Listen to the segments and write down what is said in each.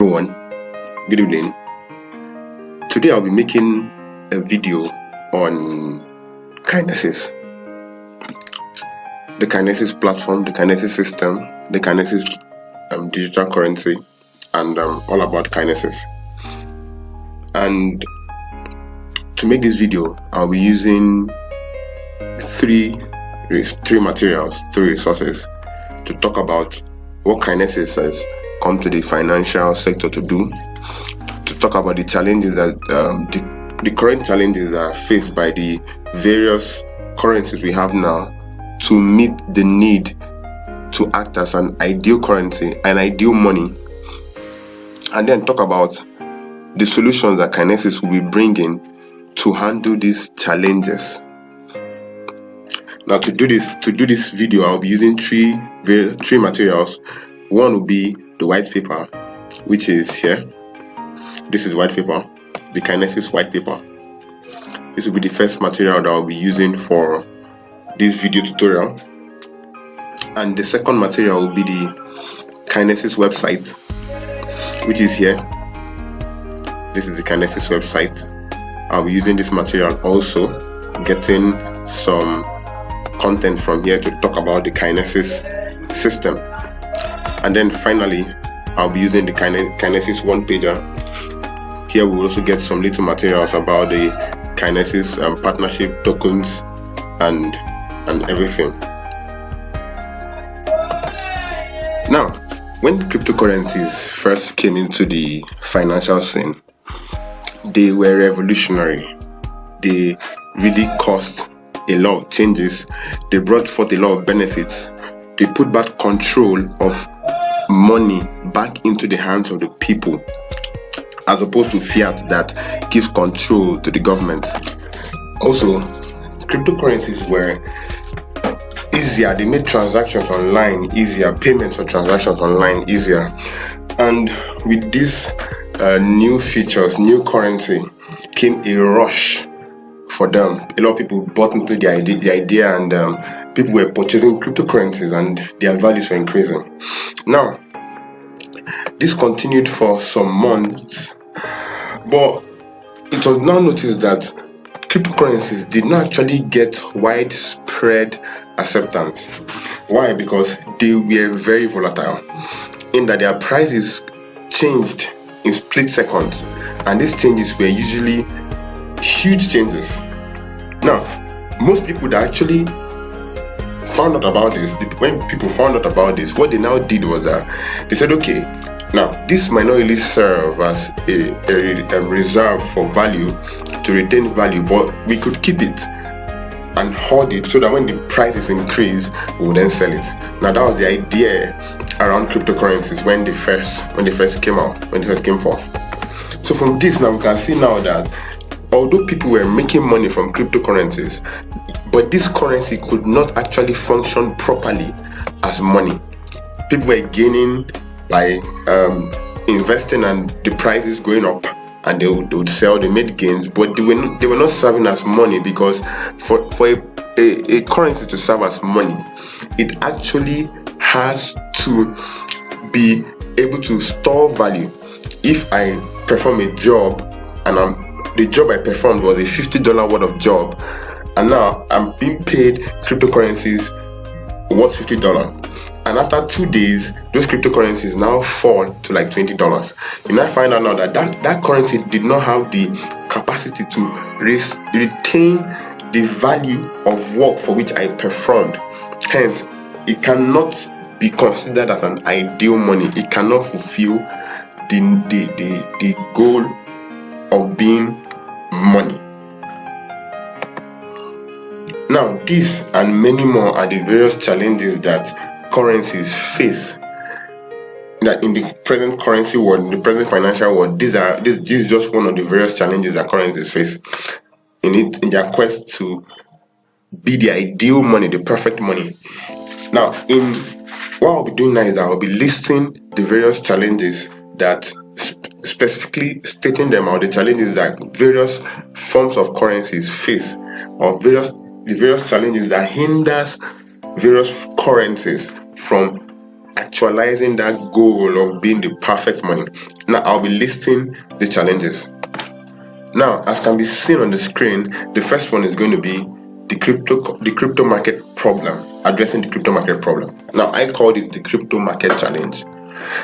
Everyone, good evening. Today I'll be making a video on Kinesis, the Kinesis platform, the Kinesis system, the Kinesis digital currency, and all about Kinesis. And to make this video, I'll be using three materials, three resources to talk about what Kinesis has come to the financial sector to do, to talk about the challenges that the current challenges that are faced by the various currencies we have now to meet the need to act as an ideal currency, an ideal money, and then talk about the solutions that Kinesis will be bringing to handle these challenges. Now, to do this video, I'll be using three materials. One will be the white paper, which is here. This is white paper, the Kinesis white paper. This will be the first material that I'll be using for this video tutorial. And the second material will be the Kinesis website, which is here. This is the Kinesis website. I'll be using this material also, getting some content from here to talk about the Kinesis system. And then finally, I'll be using the Kinesis one-pager. Here we'll also get some little materials about the Kinesis partnership tokens and everything. Now, when cryptocurrencies first came into the financial scene, they were revolutionary. They really caused a lot of changes. They brought forth a lot of benefits. They put back control of money back into the hands of the people, as opposed to fiat that gives control to the government. Also, cryptocurrencies were easier. They made transactions online easier, payments for transactions online easier. And with these new features, new currency, came a rush for them. A lot of people bought into the idea, and people were purchasing cryptocurrencies and their values were increasing. Now, this continued for some months, but it was now noticed that cryptocurrencies did not actually get widespread acceptance. Why? Because they were very volatile, in that their prices changed in split seconds, and these changes were usually huge changes. Now, most people that actually found out about this, when people found out about this, what they now did was that they said, okay, now this might not really serve as a reserve for value, to retain value, but we could keep it and hold it so that when the prices increase, we will then sell it. Now, that was the idea around cryptocurrencies when they first came forth. So from this, now we can see now that although people were making money from cryptocurrencies, but this currency could not actually function properly as money. People were gaining by investing and the prices going up, and they would sell, they made gains, but they were not serving as money, because for a currency to serve as money, it actually has to be able to store value. If I perform a job and the job I performed was a $50 worth of job, and now I'm being paid cryptocurrencies worth $50, and after 2 days those cryptocurrencies now fall to like $20, you now find out now that currency did not have the capacity to retain the value of work for which I performed. Hence, it cannot be considered as an ideal money. It cannot fulfill the goal of being money. Now, this and many more are the various challenges that currencies face. That in the present currency world, in the present financial world, this is just one of the various challenges that currencies face in their quest to be the ideal money, the perfect money. Now, what I'll be doing now is I'll be listing the various challenges that, specifically stating them, or the challenges that various forms of currencies face, or the various challenges that hinders various currencies from actualizing that goal of being the perfect money. Now I'll be listing the challenges. Now, as can be seen on the screen, the first one is going to be the crypto market problem, addressing the crypto market problem. Now, I call it the crypto market challenge.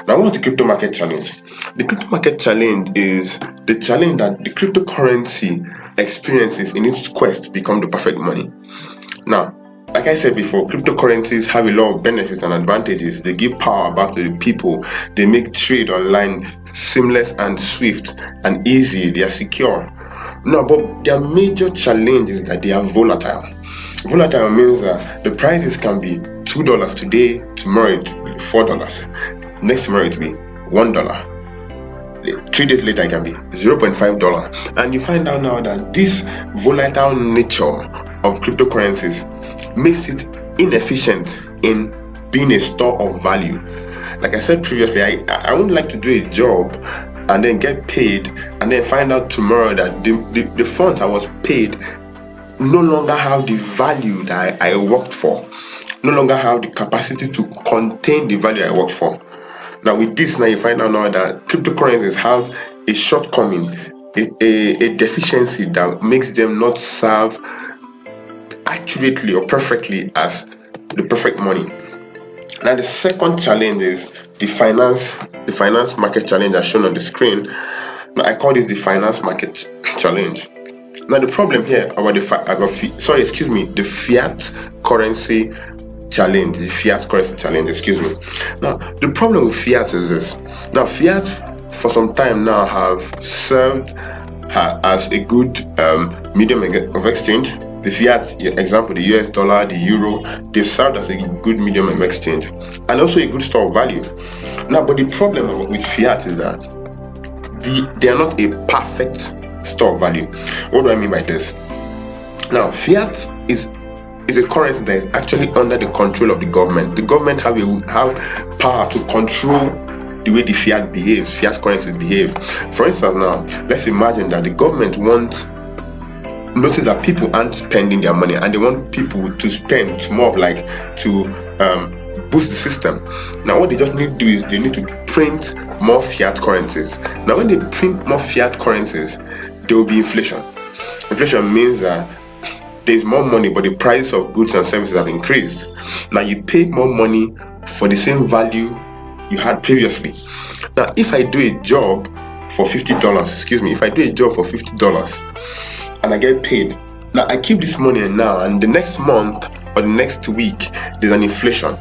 Now, what's the crypto market challenge? The crypto market challenge is the challenge that the cryptocurrency experiences in its quest to become the perfect money. Now, like I said before, cryptocurrencies have a lot of benefits and advantages. They give power back to the people. They make trade online seamless and swift and easy. They are secure. No, but their major challenge is that they are volatile. Volatile means that the prices can be $2 today, tomorrow it will be $4, next tomorrow it will be $1. 3 days later it can be $0.5. And you find out now that this volatile nature of cryptocurrencies makes it inefficient in being a store of value. Like I said previously, I wouldn't like to do a job and then get paid and then find out tomorrow that the funds I was paid no longer have the value that I worked for, no longer have the capacity to contain the value I worked for. Now with this, now you find out now that cryptocurrencies have a shortcoming, a deficiency that makes them not serve accurately or perfectly as the perfect money. Now the second challenge is the finance market challenge as shown on the screen. Now I call this the finance market challenge. Now the problem here about the fiat currency challenge, Now the problem with fiat is this. Now fiat for some time now have served as a good medium of exchange. The fiat example, the US dollar, the euro, they've served as a good medium of exchange and also a good store of value. Now, but the problem with fiat is that they are not a perfect store of value. What do I mean by this? Now, fiat is a currency that is actually under the control of the government. The government have power to control the way the fiat currency behave. For instance, now let's imagine that the government notice that people aren't spending their money and they want people to spend more of like to boost the system. Now what they just need to do is they need to print more fiat currencies. Now when they print more fiat currencies, there will be inflation. Inflation means that there's more money but the price of goods and services have increased. Now you pay more money for the same value you had previously. Now if I do a job for $50, and I get paid. Now I keep this money now, and the next month or the next week there's an inflation.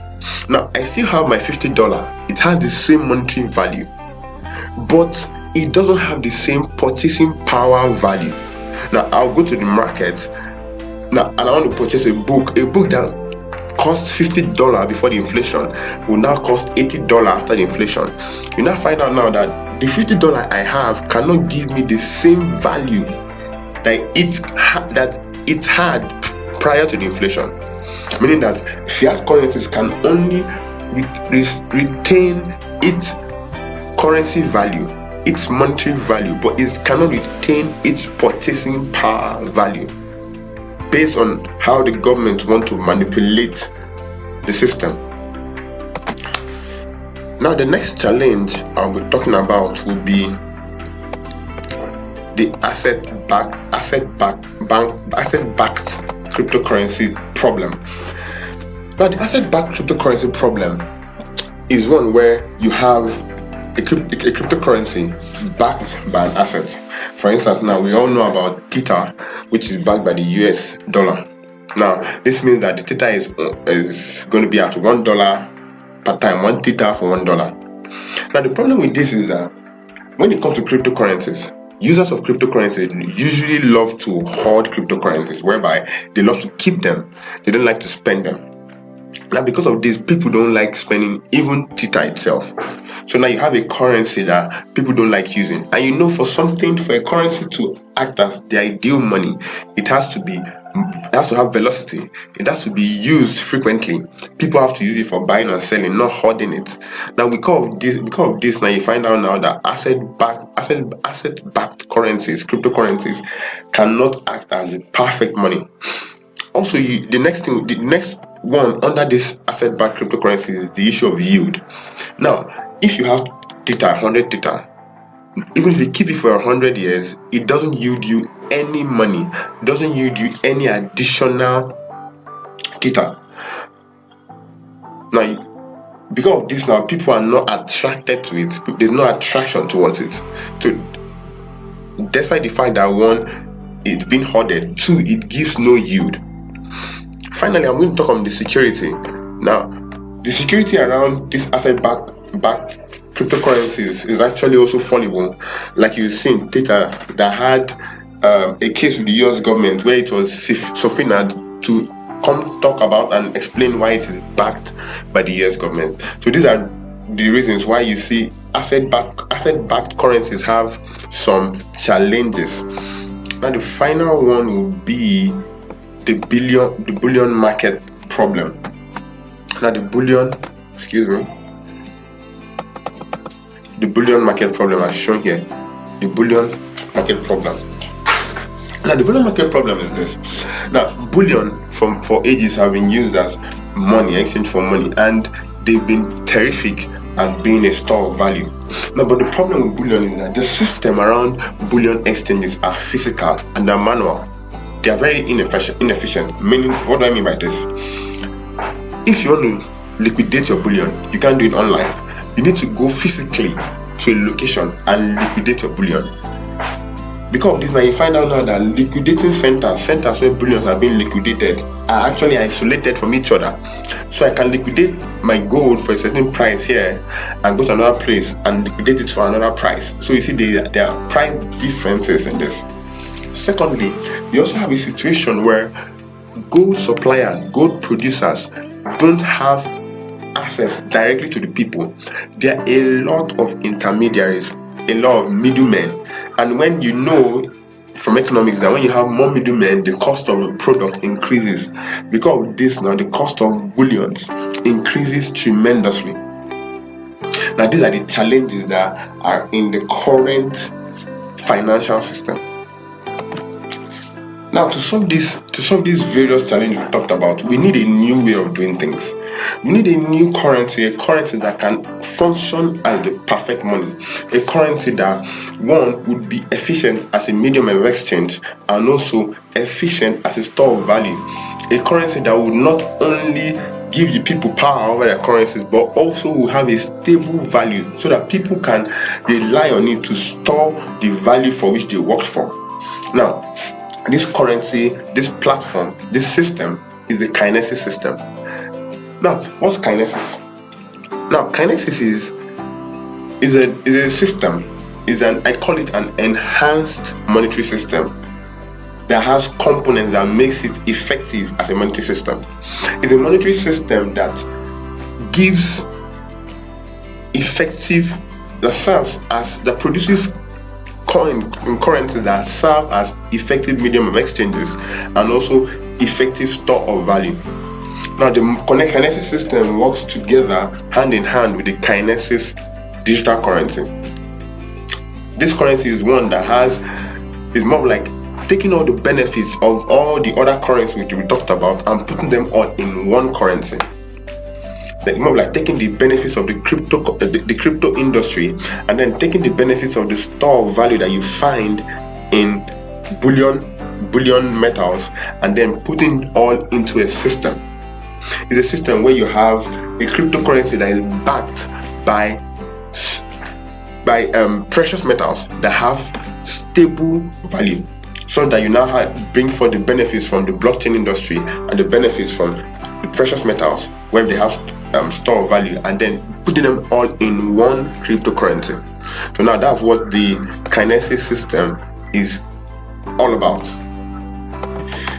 Now I still have my $50. It has the same monetary value, but it doesn't have the same purchasing power value. Now I'll go to the market now and I want to purchase a book that cost $50 before the inflation will now cost $80 after the inflation. You now find out now that the $50 I have cannot give me the same value that it had prior to the inflation, meaning that fiat currencies can only retain its currency value, its monetary value, but it cannot retain its purchasing power value based on how the government want to manipulate the system. Now the next challenge I'll be talking about will be the asset-backed cryptocurrency problem. Now, the asset-backed cryptocurrency problem is one where you have a cryptocurrency backed by an asset. For instance, now we all know about Tether, which is backed by the US dollar. Now, this means that the Tether is going to be at $1 per time, one Tether for $1. Now, the problem with this is that when it comes to cryptocurrencies, users of cryptocurrencies usually love to hoard cryptocurrencies, whereby they love to keep them. They don't like to spend them. Now, because of this, people don't like spending even Tether itself. So now you have a currency that people don't like using. And you know, for a currency to act as the ideal money, it has to have velocity. It has to be used frequently. People have to use it for buying and selling, not hoarding it. Now because of this, now you find out now that asset-backed currencies, cryptocurrencies, cannot act as the perfect money. Also, the next one under this asset-backed cryptocurrency is the issue of yield. Now, if you have data, 100 data, even if you keep it for 100 years, it doesn't yield you any money, doesn't yield you any additional data. Now, because of this, now people are not attracted to it. There's no attraction towards it. So, despite the fact that one, it's being hoarded, two, it gives no yield. Finally, I'm going to talk on the security. Now, the security around this asset-backed cryptocurrencies is actually also fallible. Like you've seen, data that had a case with the US government where it was subpoenaed to come talk about and explain why it is backed by the US government. So these are the reasons why you see asset-backed currencies have some challenges. Now the final one will be the bullion market problem. Now the bullion market problem as shown here. The bullion market problem. Now the bullion market problem is this. Now bullion for ages have been used as money, exchange for money, and they've been terrific at being a store of value. Now, but the problem with bullion is that the system around bullion exchanges are physical and they're manual. They are very inefficient. Meaning, what do I mean by this? If you want to liquidate your bullion, you can't do it online. You need to go physically to a location and liquidate your bullion. Because of this, now you find out now that liquidating centers where bullions are being liquidated, are actually isolated from each other. So I can liquidate my gold for a certain price here and go to another place and liquidate it for another price. So you see there are price differences in this. Secondly, you also have a situation where gold suppliers, gold producers don't have access directly to the people. There are a lot of intermediaries, a lot of middlemen, and when you know from economics that when you have more middlemen, the cost of the product increases. Because of this, now the cost of bullions increases tremendously. Now these are the challenges that are in the current financial system. Now, to solve these various challenges we talked about, we need a new way of doing things. We need a new currency, a currency that can function as the perfect money, a currency that, one, would be efficient as a medium of exchange and also efficient as a store of value, a currency that would not only give the people power over their currencies, but also will have a stable value so that people can rely on it to store the value for which they worked for. Now, this currency, this platform, this system is the Kinesis system. Now, what's Kinesis? Now, Kinesis is a system, I call it an enhanced monetary system that has components that makes it effective as a monetary system. It's a monetary system that gives effective, that produces currencies that serve as effective medium of exchanges and also effective store of value. Now the Kinesis system works together hand in hand with the Kinesis digital currency. This currency is one that is more like taking all the benefits of all the other currencies which we talked about and putting them all in one currency. Like more like taking the benefits of the crypto industry and then taking the benefits of the store of value that you find in bullion metals and then putting all into a system. It's a system where you have a cryptocurrency that is backed by precious metals that have stable value, so that you now bring forth the benefits from the blockchain industry and the benefits from the precious metals where they have store of value, and then putting them all in one cryptocurrency. So now that's what the Kinesis system is all about.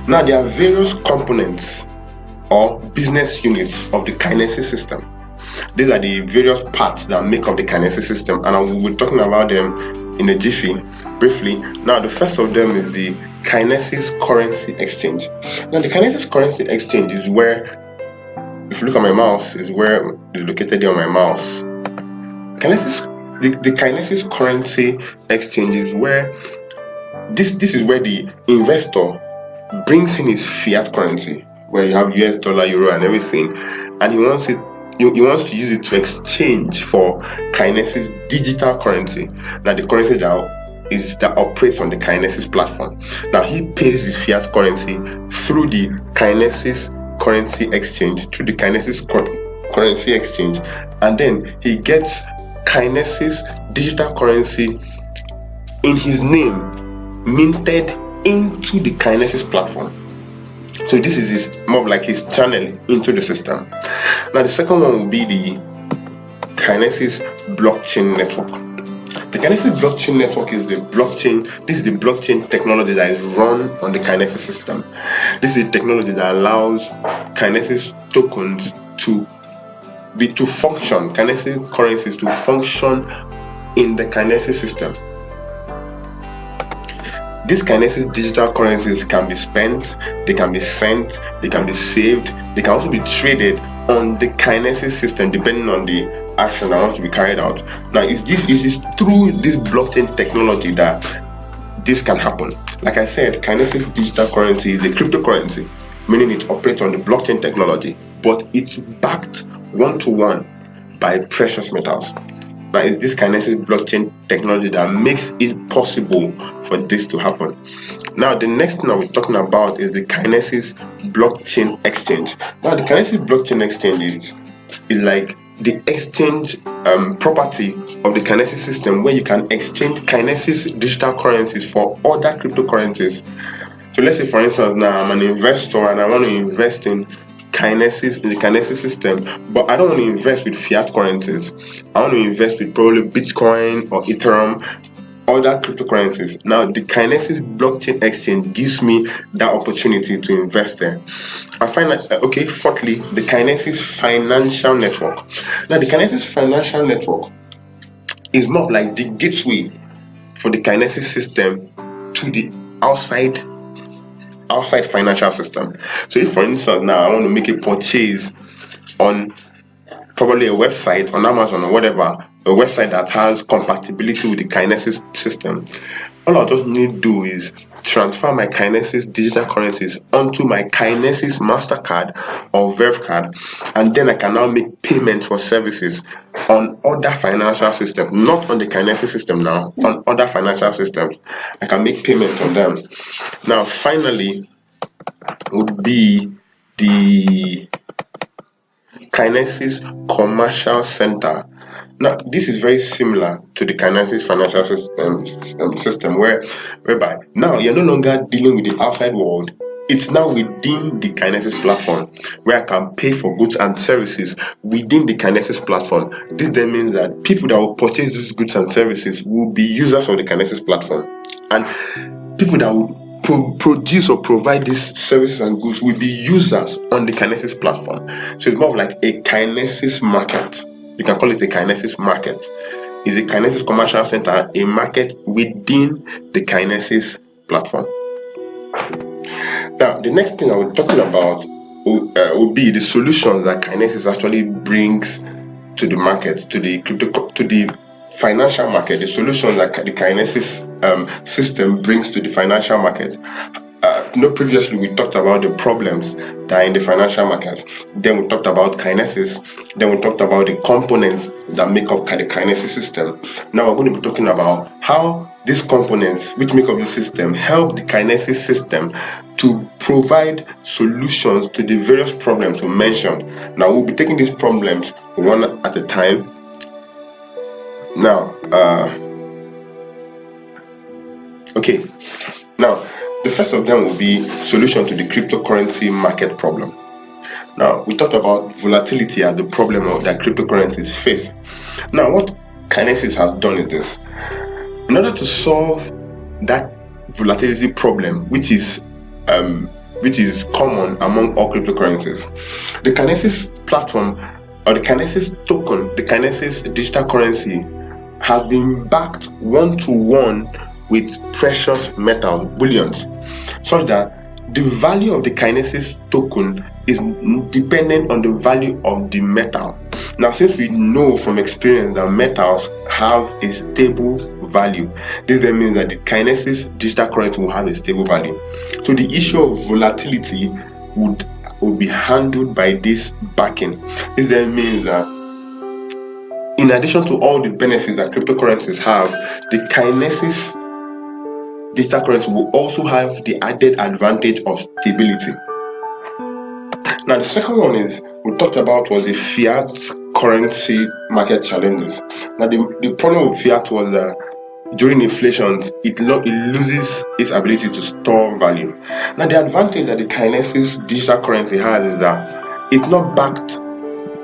Now there are various components or business units of the Kinesis system. These are the various parts that make up the Kinesis system, and I will be talking about them in a jiffy briefly. Now the first of them is the Kinesis currency exchange. Now the Kinesis currency exchange is where, if you look at my mouse, is where it's located there on my mouse. The Kinesis currency exchange is where this is where the investor brings in his fiat currency where you have US dollar, euro, and everything, and he wants to use it to exchange for Kinesis digital currency. Now the currency that operates on the Kinesis platform. Now he pays his fiat currency through the Kinesis currency exchange, and then he gets Kinesis digital currency in his name minted into the Kinesis platform. So this is more like his channel into the system. Now the second one will be the Kinesis blockchain network. The Kinesis blockchain network is the blockchain technology that is run on the Kinesis system. This is the technology that allows Kinesis tokens to function, Kinesis currencies to function in the Kinesis system. These Kinesis digital currencies can be spent, they can be sent, they can be saved, they can also be traded on the Kinesis system depending on the action that wants to be carried out. Now, it is through this blockchain technology that this can happen. Like I said, Kinesis digital currency is a cryptocurrency, meaning it operates on the blockchain technology, but it's backed one-to-one by precious metals. Now, it's this Kinesis blockchain technology that makes it possible for this to happen. Now, the next thing that we're talking about is the Kinesis blockchain exchange. Now, the Kinesis blockchain exchange is like the exchange property of the Kinesis system, where you can exchange Kinesis digital currencies for other cryptocurrencies. So let's say, for instance, now I'm an investor and I want to invest in the Kinesis system, but I don't want to invest with fiat currencies. I want to invest with probably Bitcoin or Ethereum, other cryptocurrencies. Now the Kinesis blockchain exchange gives me that opportunity to invest there. I find that fourthly, the Kinesis financial network. Now the Kinesis financial network is more like the gateway for the Kinesis system to the outside financial system. So if, for instance, now I want to make a purchase on probably a website on Amazon or whatever, a website that has compatibility with the Kinesis system, all I just need to do is transfer my Kinesis digital currencies onto my Kinesis MasterCard or Verve card, and then I can now make payments for services on other financial systems, not on the Kinesis system now, on other financial systems. I can make payments on them. Now, finally, would be the Kinesis commercial center. Now, this is very similar to the Kinesis financial system, whereby now you're no longer dealing with the outside world. It's now within the Kinesis platform, where I can pay for goods and services within the Kinesis platform. This then means that people that will purchase these goods and services will be users of the Kinesis platform, and people that will produce or provide these services and goods will be users on the Kinesis platform. So it's more of like a Kinesis market. You can call it a Kinesis market. It's a Kinesis commercial center, a market within the Kinesis platform. Now, the next thing I was talking about will be the solutions that Kinesis actually brings to the market, to the financial market, the solutions that the Kinesis system brings to the financial market. Previously we talked about the problems that are in the financial market. Then we talked about Kinesis. Then we talked about the components that make up the Kinesis system. Now we're going to be talking about how these components which make up the system help the Kinesis system to provide solutions to the various problems we mentioned. Now we'll be taking these problems one at a time. Now, Now, the first of them will be solution to the cryptocurrency market problem. Now, we talked about volatility as the problem that cryptocurrencies face. Now, what Kinesis has done is this. In order to solve that volatility problem, which is common among all cryptocurrencies, the Kinesis platform or the Kinesis token, the Kinesis digital currency, has been backed one-to-one with precious metal bullions, such that the value of the Kinesis token is dependent on the value of the metal. Now, since we know from experience that metals have a stable value, this then means that the Kinesis digital currency will have a stable value. So the issue of volatility would be handled by this backing. This then means that in addition to all the benefits that cryptocurrencies have, the Kinesis digital currency will also have the added advantage of stability. Now, the second one is we talked about was the fiat currency market challenges. Now, the problem with fiat was that during inflation, it loses its ability to store value. Now, the advantage that the Kinesis digital currency has is that it's not backed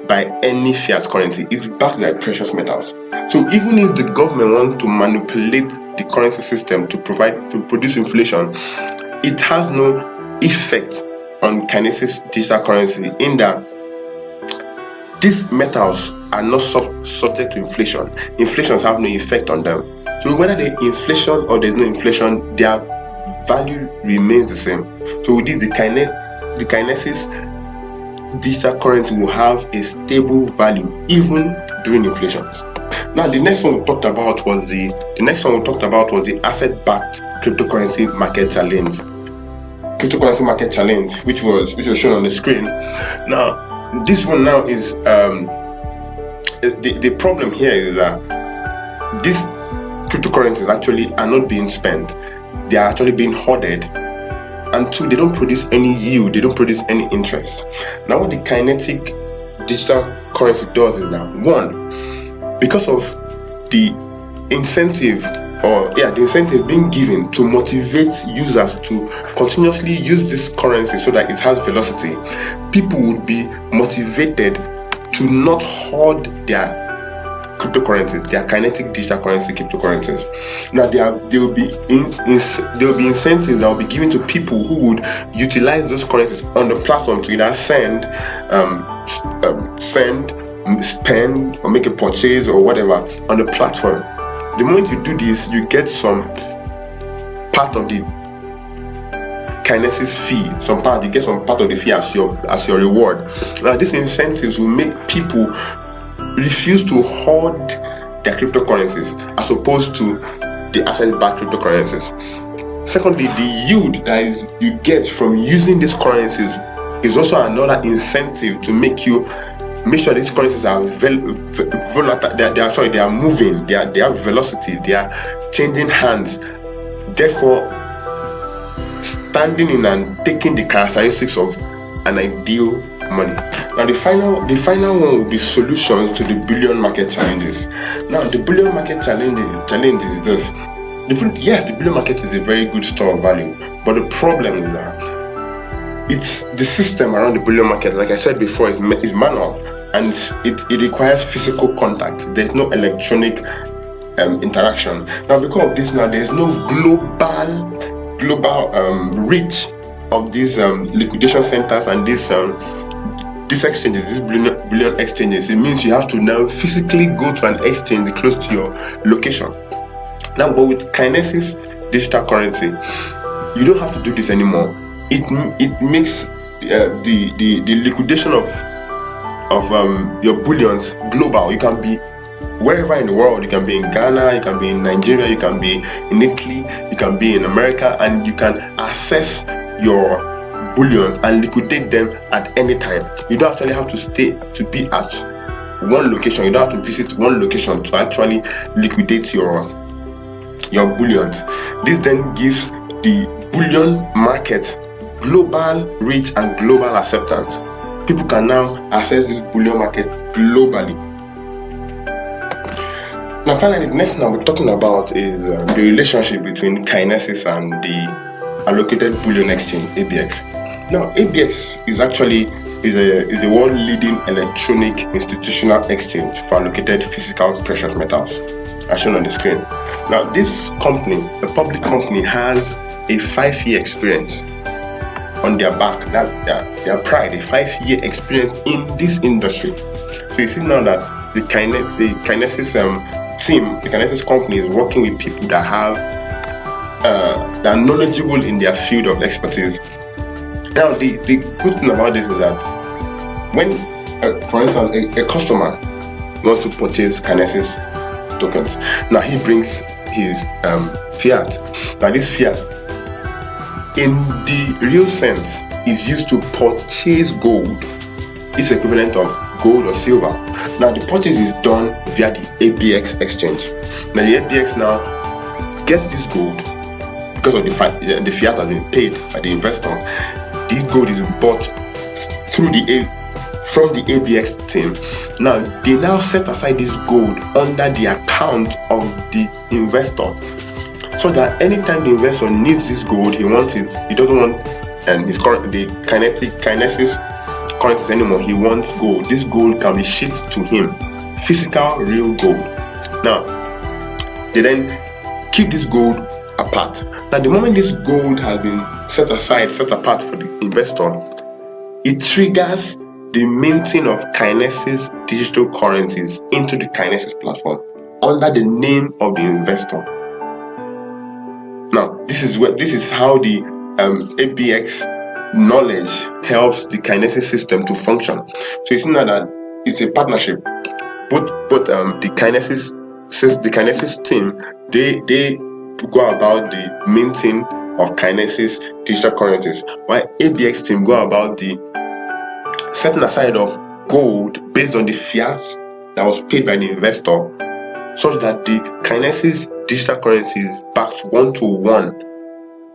by any fiat currency. It's backed by precious metals. So even if the government wants to manipulate the currency system to produce inflation, it has no effect on Kinesis digital currency, in that these metals are not subject to inflation. Inflations have no effect on them. So whether there's inflation or there's no inflation, their value remains the same. So with this, the Kinesis digital currency will have a stable value even during inflation. Now, the next one we talked about was the asset-backed cryptocurrency market challenge. Cryptocurrency market challenge, which was shown on the screen. Now, this one now is the problem here is that these cryptocurrencies actually are not being spent; they are actually being hoarded. And two, they don't produce any yield, they don't produce any interest. Now, what the kinetic digital currency does is that, one, because of the incentive being given to motivate users to continuously use this currency so that it has velocity, people would be motivated to not hoard their cryptocurrencies, their kinetic digital currency cryptocurrencies. Now, there will be incentives that will be given to people who would utilize those currencies on the platform to either send, spend, or make a purchase or whatever on the platform. The moment you do this, you get some part of the Kinesis fee. You get some part of the fee as your reward. Now, these incentives will make people refuse to hoard their cryptocurrencies as opposed to the asset-backed cryptocurrencies. Secondly, the yield that you get from using these currencies is also another incentive to make sure these currencies are volatile. They are moving. They have velocity. They are changing hands. Therefore, standing in and taking the characteristics of an ideal money. Now, the final one will be solutions to the bullion market challenges. Now, the bullion market challenge is this. The bullion market is a very good store of value, but the problem is that it's the system around the bullion market, like I said before, is manual, and it requires physical contact. There's no electronic interaction. Now, because of this, there's no global reach of these liquidation centers and these exchanges, these bullion exchanges. It means you have to now physically go to an exchange close to your location. Now, but with Kinesis digital currency, you don't have to do this anymore. It makes the liquidation of your bullions global. You can be wherever in the world. You can be in Ghana, you can be in Nigeria, you can be in Italy, you can be in America, and you can access your bullions and liquidate them at any time. You don't actually have to be at one location. You don't have to visit one location to actually liquidate your bullions. This then gives the bullion market global reach and global acceptance. People can now access this bullion market globally. Now, finally, the next thing we're talking about is the relationship between Kinesis and the allocated bullion exchange, ABX. Now, ABX is the world leading electronic institutional exchange for allocated physical precious metals, as shown on the screen. Now, this company, the public company, has a 5-year experience on their back. That's their pride, a 5-year experience in this industry. So you see now that the Kinesis team, the Kinesis company, is working with people that are knowledgeable in their field of expertise. Now, the good thing about this is that when, for instance, a customer wants to purchase Kinesis tokens, now he brings his fiat. Now, this fiat, in the real sense, is used to purchase gold. It's equivalent of gold or silver. Now the purchase is done via the ABX exchange. Now the ABX now gets this gold because of the fiat has been paid by the investor. This gold is bought from the ABX team. Now they now set aside this gold under the account of the investor, so that anytime the investor needs this gold, he doesn't want the Kinesis currencies anymore. He wants gold. This gold can be shipped to him, physical, real gold. Now they then keep this gold apart. Now the moment this gold has been set apart for the investor, it triggers the minting of Kinesis digital currencies into the Kinesis platform under the name of the investor. Now this is how the ABX knowledge helps the Kinesis system to function. So it's not that it's a partnership. Both the Kinesis team, they go about the minting of Kinesis digital currencies, while ABX team go about the setting aside of gold based on the fiat that was paid by the investor, such that the Kinesis digital currency is backed 1-to-1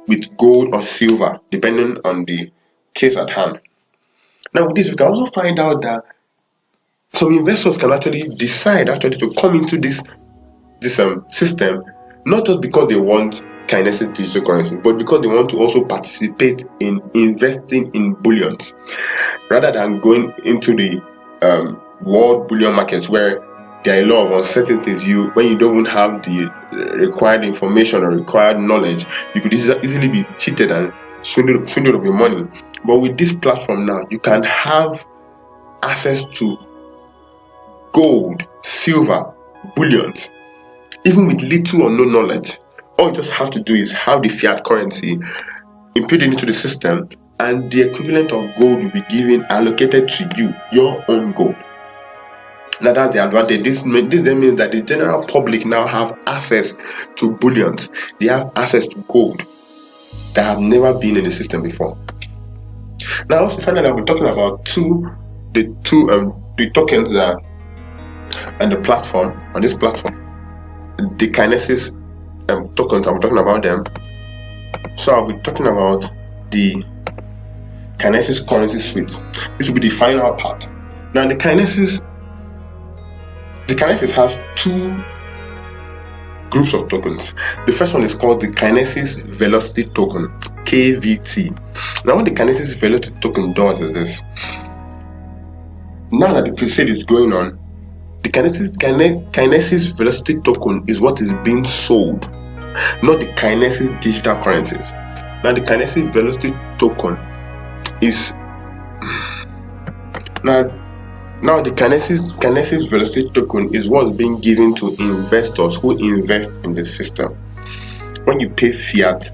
with gold or silver, depending on the case at hand. Now with this, we can also find out that some investors can actually decide to come into this system, not just because they want Kinesis digital currency, but because they want to also participate in investing in bullions, rather than going into the world bullion markets where there are a lot of uncertainties. When you don't have the required information or required knowledge, you could easily be cheated and swindled of your money. But with this platform now, you can have access to gold, silver, bullions, even with little or no knowledge. All you just have to do is have the fiat currency, input it into the system, and the equivalent of gold will be allocated to you, your own gold. Now that's the advantage. This then means that the general public now have access to bullions. They have access to gold that have never been in the system before. Now finally, I'll be talking about the tokens that and the platform on this platform, the Kinesis tokens. I'm talking about them. So I'll be talking about the Kinesis currency suite. This will be the final part. Now the Kinesis has two groups of tokens. The first one is called the Kinesis Velocity Token, KVT. Now what the Kinesis Velocity Token does is this. Now that the pre-sale is going on, the Kinesis Velocity Token is what is being sold, not the Kinesis digital currencies. Now the Kinesis Velocity Token is now the Kinesis Velocity Token is what's being given to investors who invest in the system. When you pay fiat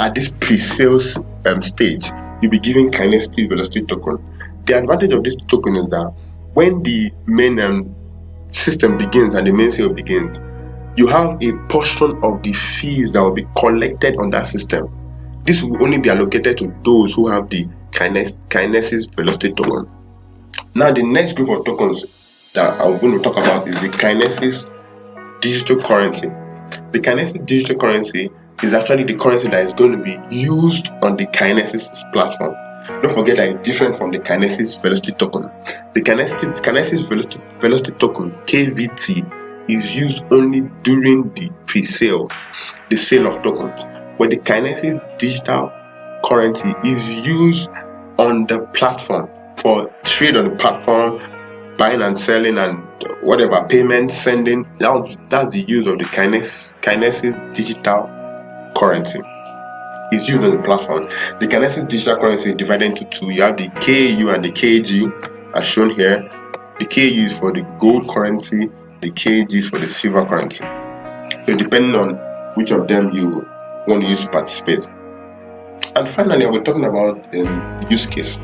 at this pre-sales stage, you'll be given Kinesis Velocity Token. The advantage of this token is that when the main system begins and the main sale begins, you have a portion of the fees that will be collected on that system. This will only be allocated to those who have the Kinesis Velocity Token. Now the next group of tokens that I'm going to talk about is the Kinesis digital currency. The Kinesis digital currency is actually the currency that is going to be used on the Kinesis platform. Don't forget that it's different from the Kinesis Velocity Token. The Kinesis Velocity Token, KVT, is used only during the pre-sale, the sale of tokens, where the Kinesis digital currency is used on the platform for trade on the platform, buying and selling and whatever, payment, sending. That's the use of the Kinesis digital currency. It's used on the platform. The Kinesis digital currency is divided into two. You have the KAU and the KG as shown here. The KAU is for the gold currency, the KG is for the silver currency. So depending on which of them you want to use to participate. And finally, I'll be talking about the use case.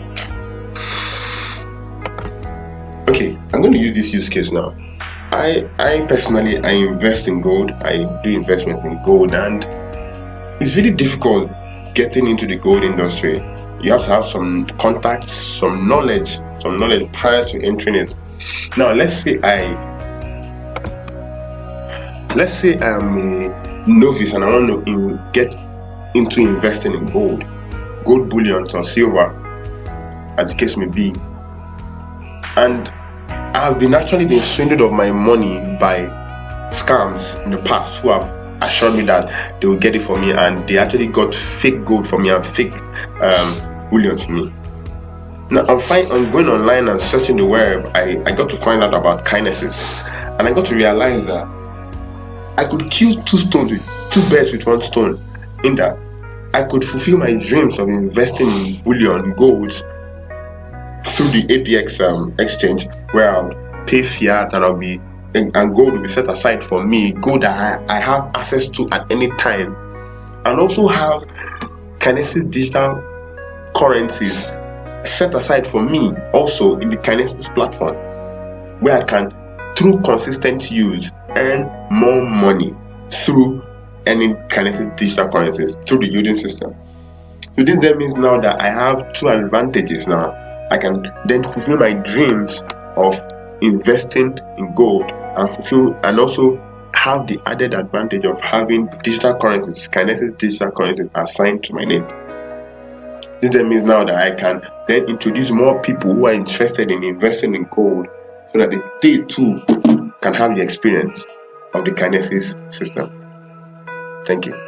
Okay, I'm going to use this use case now. I personally invest in gold. I do investment in gold, and it's really difficult getting into the gold industry You have to have some contacts, some knowledge prior to entering it. Now, let's say I'm a novice and I want to get into investing in gold bullions or silver, as the case may be, and I've actually been swindled of my money by scams in the past who have assured me that they will get it for me, and they actually got fake gold for me and fake bullion for me. Now I'm going online and searching the web. I got to find out about Kinesis, and I got to realize that I could kill two birds with one stone, in that I could fulfill my dreams of investing in bullion, gold, through the APX exchange, where I'll pay fiat and gold will be set aside for me, gold that I have access to at any time, and also have Kinesis digital currencies set aside for me also in the Kinesis platform, where I can, through consistent use, earn more money through earning Kinesis digital currencies through the yielding system. So this then means now that I have two advantages now. I can then fulfill my dreams of investing in gold and also have the added advantage of having digital currencies, Kinesis digital currencies, assigned to my name. This then means now that I can then introduce more people who are interested in investing in gold, so that they too can have the experience of the Kinesis system. Thank you.